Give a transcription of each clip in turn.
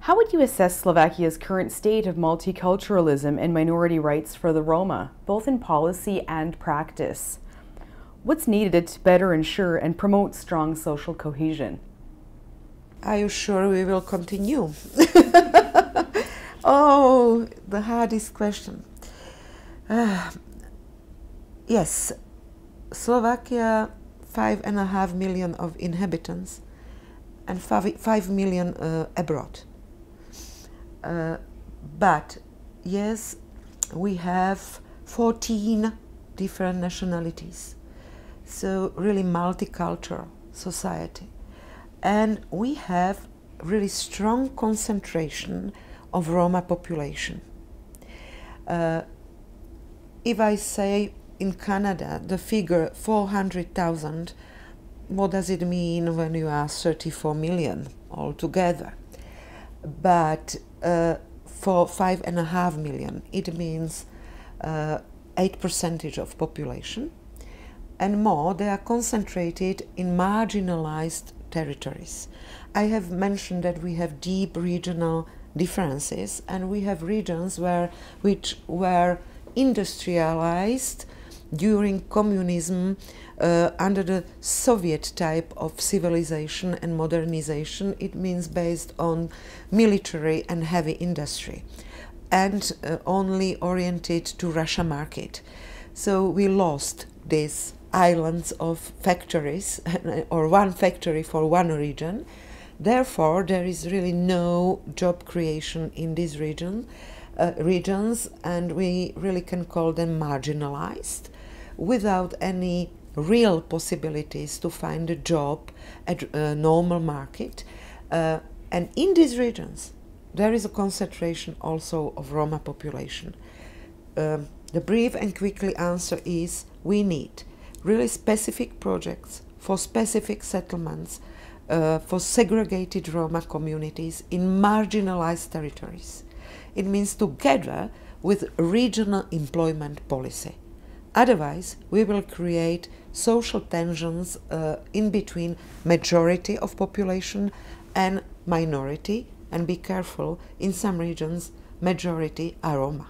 How would you assess Slovakia's current state of multiculturalism and minority rights for the Roma, both in policy and practice? What's needed to better ensure and promote strong social cohesion? Are you sure we will continue? Oh, the hardest question. Yes, Slovakia, 5.5 million of inhabitants and 5 million abroad. But yes, we have 14 different nationalities, so really multicultural society. And we have really strong concentration of Roma population. If I say in Canada the figure 400,000, what does it mean when you are 34 million altogether? But for 5.5 million, it means 8% of population, and more, they are concentrated in marginalized territories. I have mentioned that we have deep regional differences, and we have regions which were industrialized during communism under the Soviet type of civilization and modernization. It means based on military and heavy industry and only oriented to Russia market. So we lost these islands of factories or one factory for one region. Therefore, there is really no job creation in these regions, and we really can call them marginalized, without any real possibilities to find a job at a normal market. And in these regions, there is a concentration also of Roma population. The brief and quickly answer is we need really specific projects for specific settlements for segregated Roma communities in marginalized territories. It means together with regional employment policy. Otherwise, we will create social tensions in between majority of population and minority, and be careful, in some regions, majority are Roma.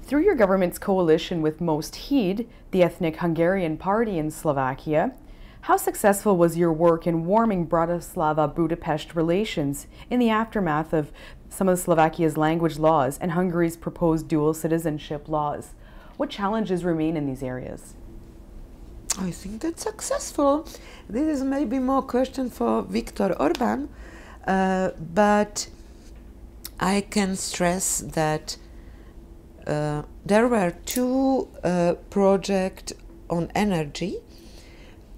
Through your government's coalition with Most Híd, the ethnic Hungarian party in Slovakia, how successful was your work in warming Bratislava-Budapest relations in the aftermath of some of Slovakia's language laws and Hungary's proposed dual citizenship laws? What challenges remain in these areas? I think that's successful. This is maybe more question for Viktor Orbán, but I can stress that there were two projects on energy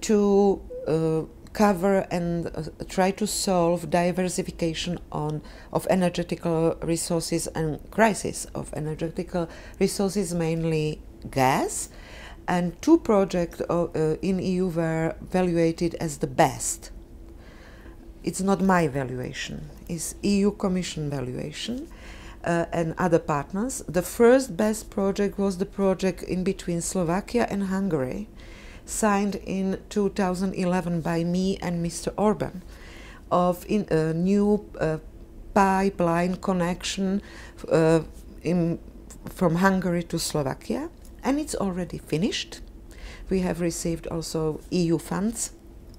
to cover and try to solve diversification of energetical resources and crisis of energetical resources, mainly gas. And two projects in EU were evaluated as the best. It's not my valuation, it's EU Commission valuation and other partners. The first best project was the project in between Slovakia and Hungary, signed in 2011 by me and Mr. Orbán, of a new pipeline connection from Hungary to Slovakia, and it's already finished. We have received also EU funds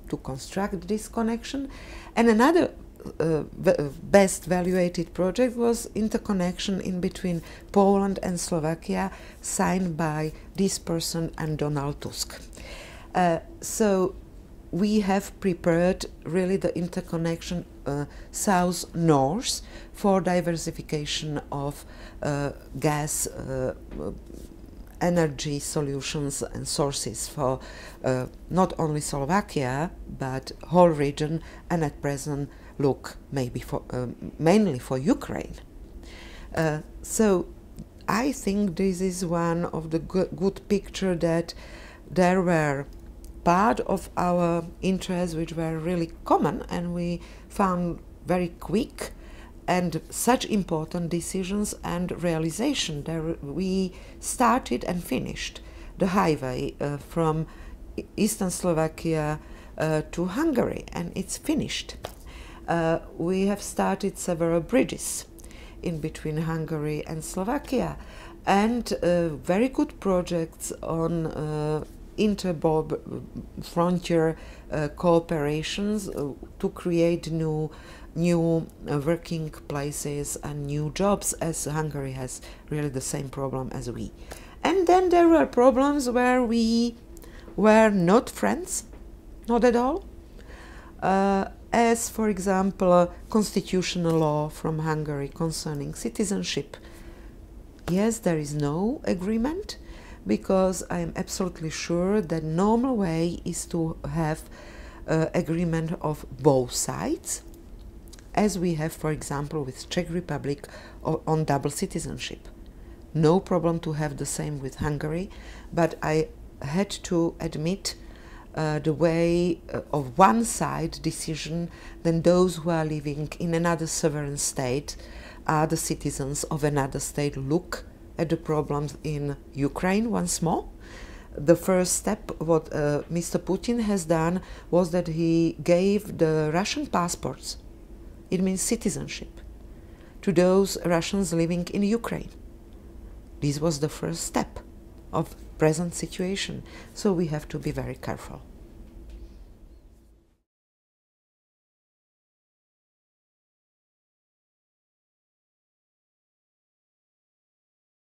to construct this connection. And another best valuated project was interconnection in between Poland and Slovakia, signed by this person and Donald Tusk. So we have prepared really the interconnection south-north for diversification of gas energy solutions and sources for not only Slovakia but whole region, and at present look maybe for mainly for Ukraine. So I think this is one of the good picture that there were part of our interests which were really common, and we found very quick and such important decisions and realization. There we started and finished the highway from eastern Slovakia to Hungary, and it's finished. We have started several bridges in between Hungary and Slovakia, and very good projects on inter-frontier cooperations to create new working places and new jobs, as Hungary has really the same problem as we. And then there were problems where we were not friends, not at all, as for example constitutional law from Hungary concerning citizenship. Yes, there is no agreement, because I am absolutely sure that normal way is to have agreement of both sides, as we have, for example, with Czech Republic on double citizenship. No problem to have the same with Hungary, but I had to admit the way of one side decision, then those who are living in another sovereign state are the citizens of another state look at the problems in Ukraine once more. The first step, what Mr. Putin has done, was that he gave the Russian passports, it means citizenship, to those Russians living in Ukraine. This was the first step of present situation, so we have to be very careful.